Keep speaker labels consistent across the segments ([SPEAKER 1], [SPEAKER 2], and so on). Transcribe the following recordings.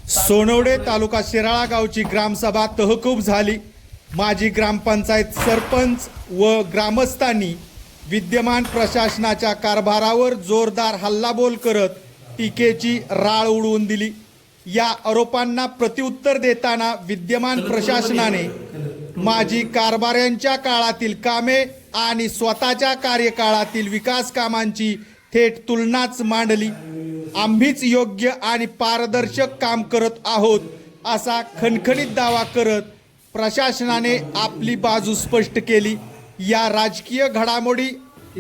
[SPEAKER 1] सोनवडे तालुका शिराळा गावची ग्रामसभा तहकूब झाली। माजी ग्रामपंचायत सरपंच व ग्रामस्थांनी विद्यमान प्रशासनाच्या कारभारावर जोरदार हल्लाबोल करत टीकेची राळ उडवून दिली। या आरोपांना प्रत्युत्तर देताना विद्यमान प्रशासनाने माजी कारभाऱ्यांच्या काळातील कामे आणि स्वतःच्या कार्यकाळातील विकास कामांची थेट तुलनाच मांडली। आम्हीच योग्य आणि पारदर्शक काम करत आहोत असा खणखणीत दावा करत प्रशासनाने आपली बाजू स्पष्ट केली। या राजकीय घडामोडी,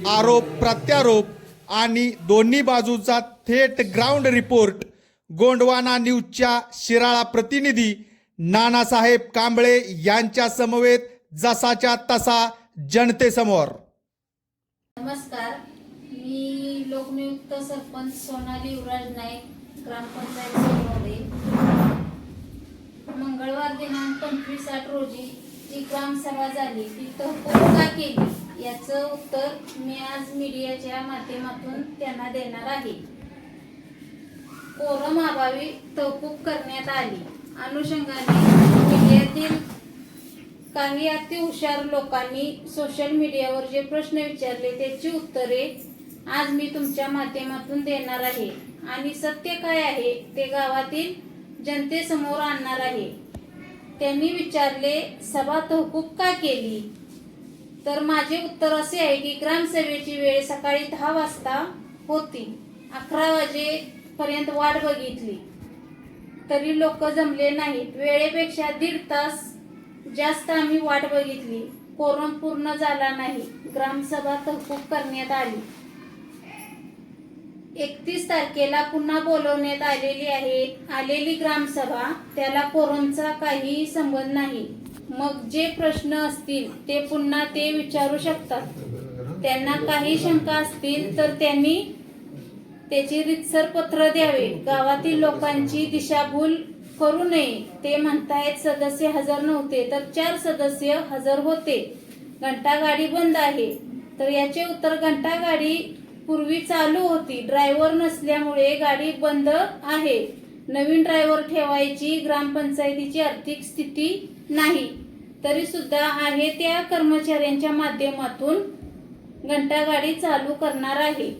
[SPEAKER 1] आरोप प्रत्यारोप आणि दोन्ही बाजूचा थेट ग्राउंड रिपोर्ट गोंडवाना न्यूजच्या शिराळा प्रतिनिधी नानासाहेब कांबळे यांच्या समवेत जसाच्या तसा जनतेसमोर।
[SPEAKER 2] नमस्कार, मी लोकनियुक्त सरपंच सोनाली युवराज नाईक, ग्रामपंचायत सोनवडे। मंगळवार दिनांक 25/8 रोजी जी ग्रामसभा झाली ती तहकूब का केली याचं उत्तर मी आज मीडियाच्या माध्यमातून त्यांना देणार आहे। कोरम अभावी तहकूब करण्यात आली। अनुषंगाने मीडियातील काही अतिहुशार लोकांनी सोशल मीडियावर जे प्रश्न विचारले त्याची उत्तरे आज मी तुमच्या माध्यमातून देणार आहे आणि सत्य काय आहे ते गावातील जनतेसमोर आणणार आहे। त्यांनी विचारले, सभा तहकूब का केली? तर माझे उत्तर असे आहे की ग्रामसभेची वेळ सकाळी 10 वाजता होती। 11 वाजेपर्यंत वाट बघितली तरी लोक जमले नाहीत। वेळेपेक्षा 1.5 तास जास्त आम्ही वाट बघितली, कोरम पूर्ण झाला नाही, ग्रामसभा तहकूब करण्यात आली। 31 तारखेला पुन्हा बोलवण्यात आलेली ग्रामसभा, त्याला कोरमचा काहीही संबंध नाही। मग जे प्रश्न असतील ते पुन्हा ते विचारू शकतात। त्यांना काही शंका असतील तर त्यांनी त्याची रीतसर पत्र द्यावे। गावातील लोकांची दिशाभूल करू नये। ते म्हणतायत सदस्य हजर नव्हते तर 4 सदस्य हजर होते। घंटागाडी बंद आहे तर याचे उत्तर, घंटागाडी पूर्वी चालू होती, ड्रायव्हर नसल्यामुळे गाडी बंद आहे। नवीन ड्रायव्हर ठेवायची ग्रामपंचायतीची आर्थिक स्थिती नाही, तरी सुद्धा आहे त्या कर्मचाऱ्यांच्या माध्यमातून घंटागाडी चालू करणार आहे।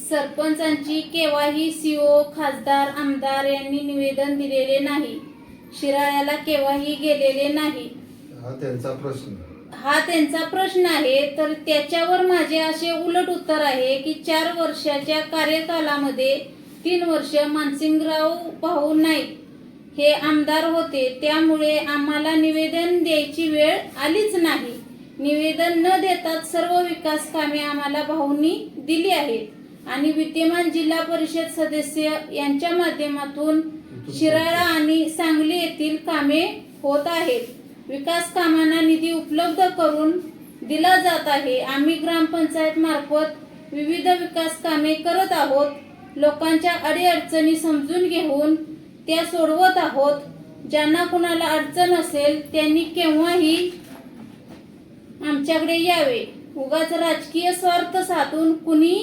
[SPEAKER 2] सरपंचांची केव्हाही सीओ, खासदार, आमदार यांनी निवेदन दिलेले नाही। शिराळ्याला केव्हाही गेलेले नाही। हा त्यांचा प्रश्न आहे। तर त्याच्यावर माझे असे उलट उत्तर आहे की 4 वर्षाच्या कार्यकालामध्ये 3 वर्ष मानसिंगराव भाऊ नाईक हे आमदार होते, त्यामुळे आम्हाला निवेदन द्यायची वेळ आलीच नाही। निवेदन न देताच सर्व विकास कामे आम्हाला भाऊंनी दिली आहेत आणि विद्यमान जिल्हा परिषद सदस्य यांच्या माध्यमातून शिराळा आणि सांगली येथील कामे होत आहेत। विकास कामांना निधी उपलब्ध करून दिला जात आहे। आम्ही ग्रामपंचायत मार्फत विविध विकास कामे करत आहोत। लोकांच्या अडीअडचणी समजून घेऊन त्या सोडवत आहोत। ज्यांना कुणाला अडचण असेल त्यांनी केव्हाही आमच्याकडे यावे। उगाच राजकीय स्वार्थ साधून कुणी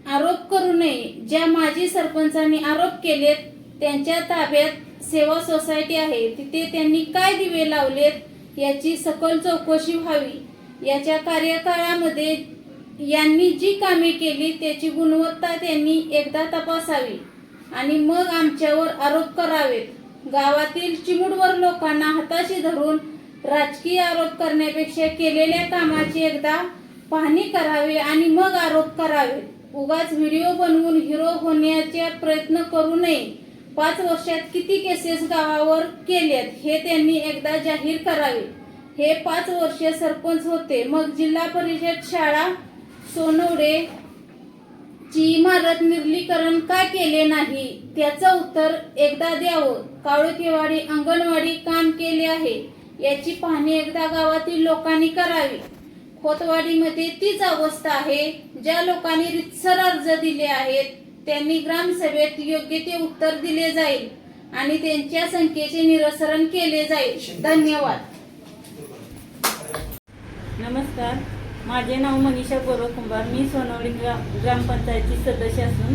[SPEAKER 2] आरोप करू नये। ज्या माजी सरपंचांनी आरोप केलेत त्यांच्या ताब्यात सेवा सोसायटी आहे, तिथे त्यांनी काय दिवे लावलेत याची सखोल चौकशी व्हावी। याच्या कार्यकाळामध्ये यांनी जी कामे केली त्याची गुणवत्ता त्यांनी एकदा तपासावी आणि मग आमच्यावर आरोप करावेत। गावातील चिमुटभर लोकांना हाताशी धरून राजकीय आरोप करण्यापेक्षा केलेल्या कामाची एकदा पाहणी करावी आणि मग आरोप करावेत। उगाच व्हिडिओ बनवून हिरो होण्याचा प्रयत्न करू नये। 5 वर्षात किती केसेस गावावर केल्यात हे त्यांनी एकदा जाहीर करावे। हे 5 वर्ष सरपंच होते, मग जिल्हा परिषद शाळा सोनवडे ची इमारत निर्लीकरण का केले नाही त्याचं उत्तर एकदा द्यावं। काळुखेवाडी अंगणवाडी काम केले आहे याची पाहणी एकदा गावातील लोकांनी करावी। खोतवाडीमध्ये तीच अवस्था आहे। ज्या लोकांनी रीतसर अर्ज दिले आहेत त्यांनी ग्रामसभेत योग्य ते उत्तर दिले जाईल आणि त्यांच्या संख्येचे निरसन केले जाईल। धन्यवाद।
[SPEAKER 3] नमस्कार, माझे नाव मनीषा गोरखकुंभार। मी सोनवडी ग्रामपंचायतची सदस्य असून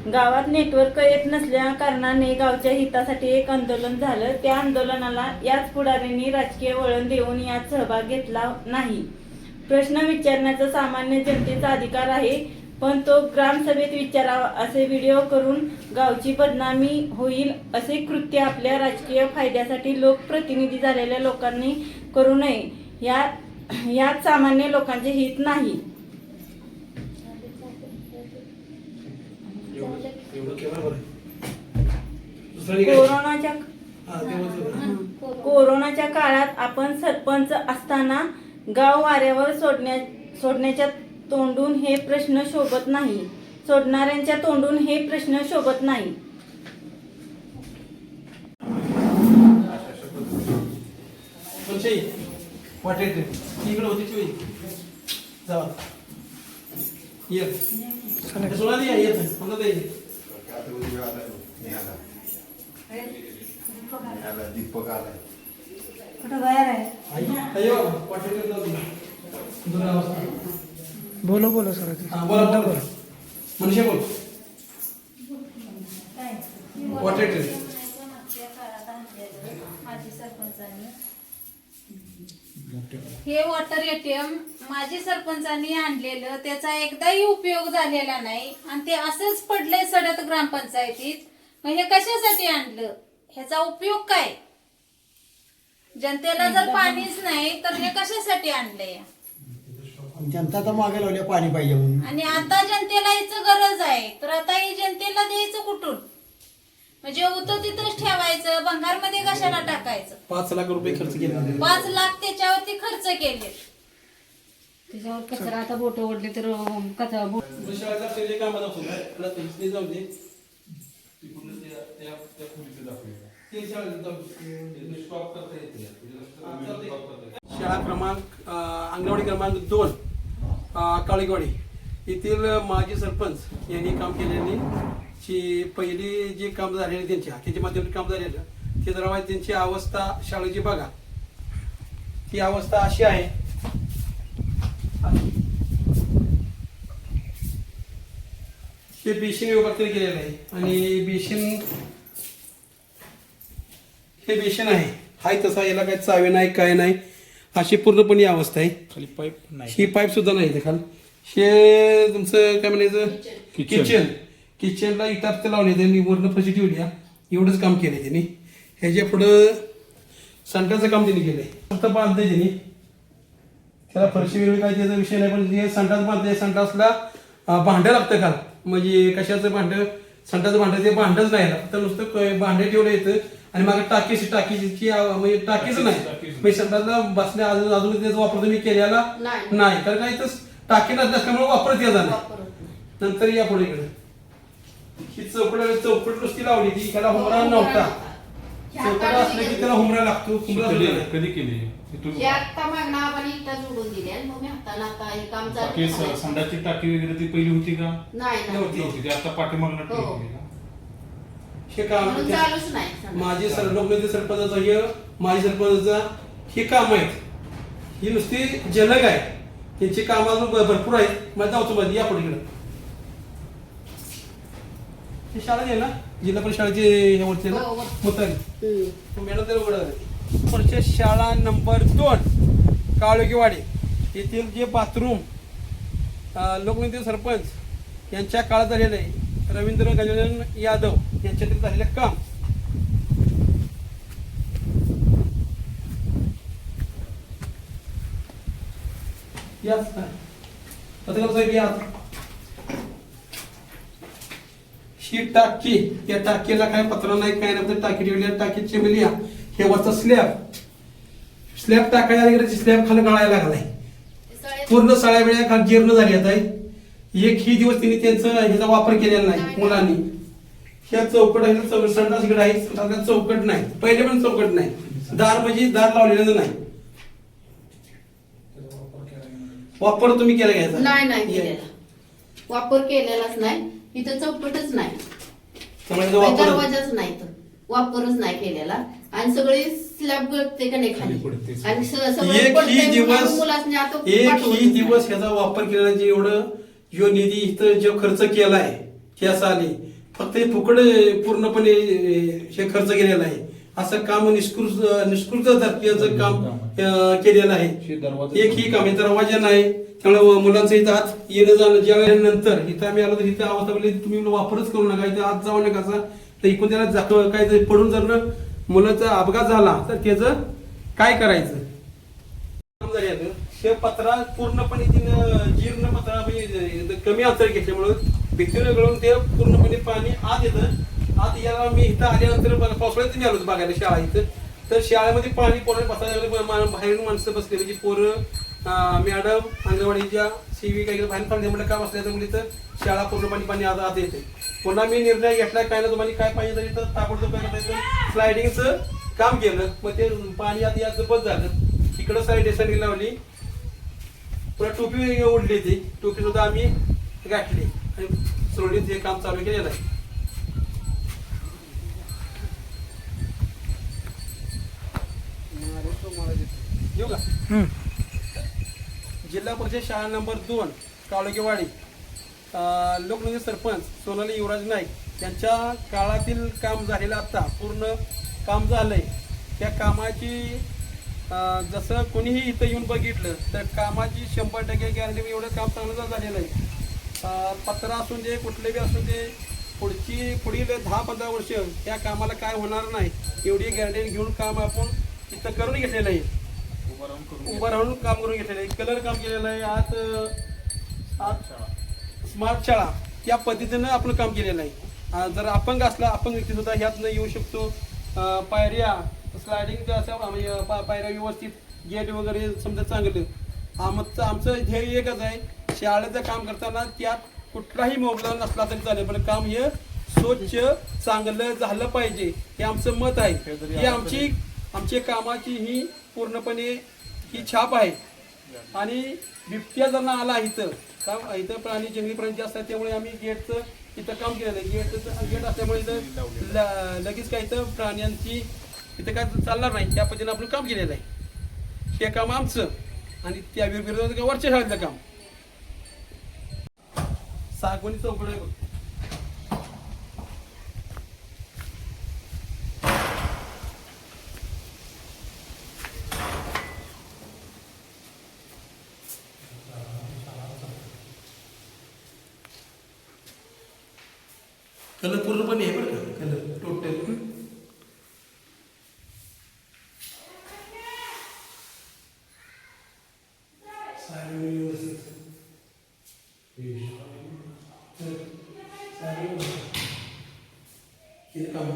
[SPEAKER 3] गावात नेटवर्क येत नसल्या कारणाने गावच्या हितासाठी एक आंदोलन झालं. त्या आंदोलनाला याच पुढाऱ्यांनी राजकीय वळण देऊन यात सहभाग घेतला नाही. प्रश्न विचारण्याचा सामान्य जनतेचा अधिकार आहे, पण तो ग्रामसभेत विचारावा असे व्हिडिओ करून गावची बदनामी होईल असे कृत्य आपल्या राजकीय फायद्यासाठी लोकप्रतिनिधी झालेल्या लोकांनी करू नये. यात सामान्य लोकांचे हित नाही. कोरोनाच्या काळात आपण सरपंच असताना गाव वाऱ्यावर सोडण्याच्या तोंडून हे प्रश्न शोभत नाही. सोडणाऱ्यांच्या तोंडून हे प्रश्न शोभत नाही.
[SPEAKER 1] दीपक आलाय
[SPEAKER 3] कुठं बाहेर आहे?
[SPEAKER 4] बोलो सर
[SPEAKER 5] मनुष्य बोल.
[SPEAKER 2] हे वॉटर एटीएम माजी सरपंचांनी आणलेलं, त्याचा एकदाही उपयोग झालेला नाही आणि ते असंच पडलंय सडत ग्रामपंचायतीत. मग हे कशासाठी आणलं? ह्याचा उपयोग काय? जनतेला जर पाणीच नाही तर हे कशासाठी आणलंय?
[SPEAKER 4] जनता तर मागे लावल्या पाणी पाहिजे म्हणून.
[SPEAKER 2] आणि आता जनतेला याचं गरज आहे, तर आता हे जनतेला द्यायचं कुठून? म्हणजे होतं तिथंच ठेवायचं, भंगारमध्ये कशाला टाकायचं?
[SPEAKER 5] 5 लाख रुपये खर्च केला.
[SPEAKER 2] 5 लाख त्याच्यावरती खर्च केले.
[SPEAKER 6] त्याच्यावर कचरा आता बोट ओढले तर कचरा बोट
[SPEAKER 5] शाळा क्रमांक अंगणवाडी क्रमांक 2 काळीवाडी येथील माजी सरपंच यांनी काम केलेली ची पहिली जे काम झालेले त्यांच्या हातीच्या माध्यमातून काम झालेलं ते जरा त्यांची अवस्था शाळेची बघा. ती अवस्था अशी आहे. हे बेसिन विभाग तरी केलेलं आहे आणि हे बेसिन आहे. हाय तसा याला काही चावे नाही काय नाही अशी पूर्णपणे अवस्था आहे. खाली पाईप नाही, ही पाईप सुद्धा नाही इथे खाली. हे तुमचं काय म्हणायचं किचनला इटाप ते लावले त्यांनी, वर्ण फशी ठेवली. एवढंच काम केलंय त्यांनी. ह्याच्या पुढं संडाचं काम त्यांनी केलंय. फक्त बांधलंय त्यांनी, त्याला फरशी वगैरे काय त्याचा विषय नाही. पण जे संडास बांधलंय, संडासला भांडं लागतं का, म्हणजे कशाचं भांडं, संडाचं भांडं ते भांडंच नाही फक्त नुसतं भांडे ठेवलं येतं आणि मागे टाकीची म्हणजे टाकीचं नाही. म्हणजे संडासला बसल्या अजून त्याचा वापर तुम्ही केलेला नाही, कारण काय तर टाकी नसल्यामुळे वापरत या जाणार. नंतर या पुढे इकडे ही चौकट नुसती लावली ती, त्याला हुमरा नव्हता. चौकट असलं की त्याला हुमरा लागतो.
[SPEAKER 7] कधी केली
[SPEAKER 8] आता मागणं आपण इटा जोडून दिली आणि मग मी हाताला आता हे काम चालू.
[SPEAKER 7] संडासची टाकी वगैरे ती पहिली होती का?
[SPEAKER 8] नाही
[SPEAKER 7] नव्हती ती, आता पाठीमागणं
[SPEAKER 8] हो.
[SPEAKER 7] केली का?
[SPEAKER 5] हे काम
[SPEAKER 8] म्हणून चालूच नाही.
[SPEAKER 5] माझे लोकनेते सरपंचाचं हे माझी सरपंचाचा हे काम आहेत. ही नुसती जलग आहे, त्यांची कामं अजून भरपूर आहेत. मला जाऊचं मध्ये या पुढे इकडं. हे शाळा आहे ना, जिल्हा परिषद शाळेचे हे वरचे ना
[SPEAKER 8] हो, हो.
[SPEAKER 5] मुतारी मॅडम ते उघडं. परिषद शाळा नंबर 2 काळोगीवाडी येथील जे बाथरूम लोकनेते सरपंच यांच्या काळात झालेलं आहे. रवींद्र गजानन यादव यांच्याकडे झालेलं काम. पत्रकार साहेब या. ही टाकी, या टाकीला काय पत्र नाही काय नाही, टाकी ठेवली. टाकीची मिली हे वरचा स्लॅब टाकायला गेलं, स्लॅब खाली गळायला लागलाय. पूर्ण सळ्या वेळा जीर्ण झाली. आता एकही दिवस त्यांनी त्यांचा ह्याचा वापर केलेला नाही मुलांनी. ह्या चौकट आहे, संडास इकडे आहे, संडासात चौकट नाही. पहिले पण चौकट नाही, दार म्हणजे दार लावलेलं नाही. वापर तुम्ही केला घ्यायचा
[SPEAKER 8] नाही केलेला, वापर केलेलाच नाही. इथं चौकटच नाही, दरवाजाच नाही, तर वापरच नाही केलेला. आणि सगळे स्लॅब गळते का नाही खाली, आणि
[SPEAKER 5] एकही दिवस ह्याचा वापर केलेला. जे एवढं जो निधी इथं जो खर्च केलाय हे असं आले फक्त हे फुकट पूर्णपणे हे खर्च केलेला आहे असं काम निष्कृत दर्जाचं काम केलेलं आहे एकही काम दरवाजा नाही त्यामुळे मुलांचं इथं आत येणं जाणं जेवल्यानंतर इथं आम्ही आलो तर इथं अवस्था म्हणजे तुम्ही वापरच करू नका इथं आत जाऊ नका तर इकडून त्याला काय पडून जर मुलाचा अपघात झाला तर त्याचं काय करायचं हे पत्रा पूर्णपणे तिनं जीर्ण पत्रा म्हणजे कमी अंतर घेतल्यामुळं भिंतीनं गळून ते पूर्णपणे पाणी आत येतं आत याला मी इथं आल्यानंतर पावसाळ्यात मी आलो बघायला शाळा इथं तर शाळेमध्ये पाणी पोरं बसायला बाहेरून माणसं बसले म्हणजे पोरं मॅडम अंगणवाडीच्या सीवी काही बाहेर थांबले म्हटलं काम असल्याचं म्हणजे तर शाळा पूर्णपणे पाणी आत येते पुन्हा मी निर्णय घेतला काय ना तुम्हाला काय पाहिजे तरी तर ताबडतोब काय करायचं स्लायडिंगचं काम केलं मग ते पाणी आत याचं बंद झालं इकडं साईड लावली पुन्हा टोपी ओढली ती टोपी सुद्धा आम्ही गाठली आणि सुरळीत हे काम चालू केलेलं आहे येऊ का जिल्हा परिषद शाळा नंबर 2 काळोखेवाडी लोकनिधी सरपंच सोनाली युवराज नाईक यांच्या काळातील काम झालेलं आता पूर्ण काम झालंय त्या कामाची जसं कोणीही इथं येऊन बघितलं तर कामाची 100% गॅरंटी एवढं काम चांगलं झालेलं आहे पत्रा असून दे कुठले बी असून दे पुढील 10-15 वर्ष त्या कामाला काय होणार नाही एवढी गॅरंटी घेऊन काम आपण इथं करून घेतलेलं आहे उभं राहून काम करून घेतलेलं आहे कलर काम केलेलं आहे आत स्मार्ट शाळा त्या पद्धतीनं आपण काम केलेलं आहे जर अपंग असला अपंग व्यक्ती सुद्धा ह्यातनं येऊ शकतो पायऱ्या स्लायडिंग असं पायऱ्या व्यवस्थित गेट वगैरे समजा चांगलं आमचं ध्येय एकच आहे शाळेचं काम करताना त्यात कुठलाही मोबदला नसला तरी चालेल पण काम हे स्वच्छ चांगलं झालं पाहिजे हे आमचं मत आहे ही आमची कामाची ही पूर्णपणे ही छाप आहे आणि बिबट्या जर आला इथं प्राणी जंगली प्राणी जास्त आहेत त्यामुळे आम्ही गेटचं इथं काम केलेलं आहे गेट असल्यामुळे इथं लगेच काय इथं प्राण्यांची इथं काय चालणार नाही त्या पद्धतीने आपण काम केलेलं आहे हे काम आमचं आणि त्या विरोधात वरच्या शाळेतलं काम सागवणी चौकड आहे बघ कलर पूर्णपणे आहे बरं का कलर टोटल काम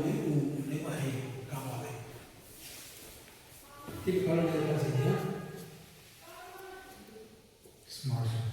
[SPEAKER 5] आहे कामाला ते स्मार्ट